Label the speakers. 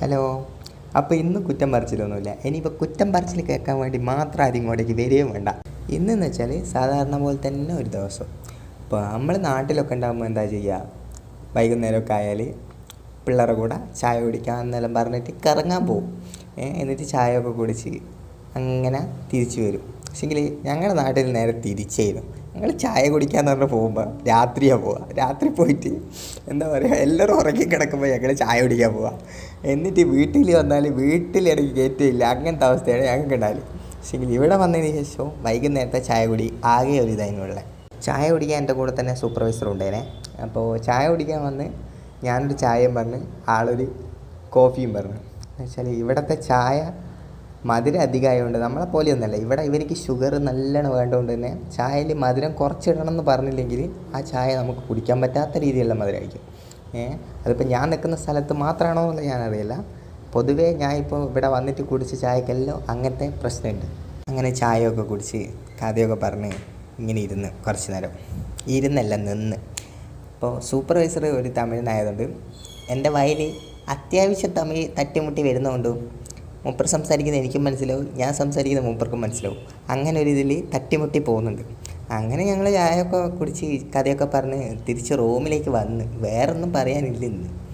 Speaker 1: Hello. അപ്പോൾ ഇന്ന് കുറ്റം പറിച്ചിലൊന്നുമില്ല. ഇനിയിപ്പോൾ കുറ്റം പറിച്ചിൽ കേൾക്കാൻ വേണ്ടി മാത്രം ആരും ഇങ്ങോട്ടേക്ക് വരികയും വേണ്ട. ഇന്നെന്ന് വെച്ചാൽ സാധാരണ പോലെ തന്നെ ഒരു ദിവസം. ഇപ്പോൾ നമ്മൾ നാട്ടിലൊക്കെ ഉണ്ടാകുമ്പോൾ എന്താ ചെയ്യുക, വൈകുന്നേരമൊക്കെ ആയാൽ പിള്ളേരുടെ കൂടെ ചായ കുടിക്കാൻ എന്നെല്ലാം പറഞ്ഞിട്ട് കറങ്ങാൻ പോകും. എന്നിട്ട് ചായയൊക്കെ കുടിച്ച് അങ്ങനെ തിരിച്ചു വരും. പക്ഷേങ്കിൽ ഞങ്ങളുടെ നാട്ടിൽ നേരെ തിരിച്ചായിരുന്നു. ഞങ്ങൾ ചായ കുടിക്കാമെന്ന് പറഞ്ഞ് പോകുമ്പോൾ രാത്രിയാണ് പോവുക. രാത്രി പോയിട്ട് എന്താ പറയുക, എല്ലാവരും ഉറങ്ങി കിടക്കുമ്പോൾ ഞങ്ങൾ ചായ കുടിക്കാൻ പോവുക. എന്നിട്ട് വീട്ടിൽ വന്നാൽ വീട്ടിലിടയ്ക്ക് കയറ്റില്ല. അങ്ങനത്തെ അവസ്ഥയാണ് ഞങ്ങൾക്ക് ഉണ്ടാവില്ല. പക്ഷേങ്കിൽ ഇവിടെ വന്നതിന് ശേഷം വൈകുന്നേരത്തെ ചായ കുടി ആകെ ഒരു ഇതായിരുന്നുള്ള. ചായ കുടിക്കാൻ എൻ്റെ കൂടെ തന്നെ സൂപ്പർവൈസർ ഉണ്ടായിരുന്നേ. അപ്പോൾ ചായ കുടിക്കാൻ വന്ന് ഞാനൊരു ചായയും പറഞ്ഞ് ആളൊരു കോഫിയും പറഞ്ഞു. എന്ന് വെച്ചാൽ ഇവിടുത്തെ ചായ മധുരം അധികമായതുകൊണ്ട് നമ്മളെ പോലെയൊന്നുമല്ല. ഇവിടെ ഇവർക്ക് ഷുഗർ നല്ലോണം വേണ്ടതുകൊണ്ട് തന്നെ ചായയിൽ മധുരം കുറച്ചിടണം എന്ന് പറഞ്ഞില്ലെങ്കിൽ ആ ചായ നമുക്ക് കുടിക്കാൻ പറ്റാത്ത രീതിയിലുള്ള മധുരമായിരിക്കും. അതിപ്പോൾ ഞാൻ നിൽക്കുന്ന സ്ഥലത്ത് മാത്രമാണോ എന്നുള്ളത് ഞാനറിയില്ല. പൊതുവേ ഞാൻ ഇപ്പോൾ ഇവിടെ വന്നിട്ട് കുടിച്ച ചായക്കെല്ലാം അങ്ങനത്തെ പ്രശ്നമുണ്ട്. അങ്ങനെ ചായയൊക്കെ കുടിച്ച് കഥയൊക്കെ പറഞ്ഞ് ഇങ്ങനെ ഇരുന്ന് കുറച്ച് നേരം ഇരുന്നല്ല നിന്ന്. അപ്പോൾ സൂപ്പർവൈസർ ഒരു തമിഴനായതുകൊണ്ട് എൻ്റെ വായിൽ അത്യാവശ്യം തമിഴ് തട്ടിമുട്ടി വരുന്നതുകൊണ്ടും മൂപ്പർ സംസാരിക്കുന്നത് എനിക്കും മനസ്സിലാവും, ഞാൻ സംസാരിക്കുന്നത് മൂപ്പർക്കും മനസ്സിലാവും. അങ്ങനെ ഒരു ഇതിൽ തട്ടിമുട്ടി പോകുന്നുണ്ട്. അങ്ങനെ ഞങ്ങൾ ചായയൊക്കെ കുടിച്ച് കഥയൊക്കെ പറഞ്ഞ് തിരിച്ച് റൂമിലേക്ക് വന്ന് വേറൊന്നും പറയാനില്ല ഇന്ന്.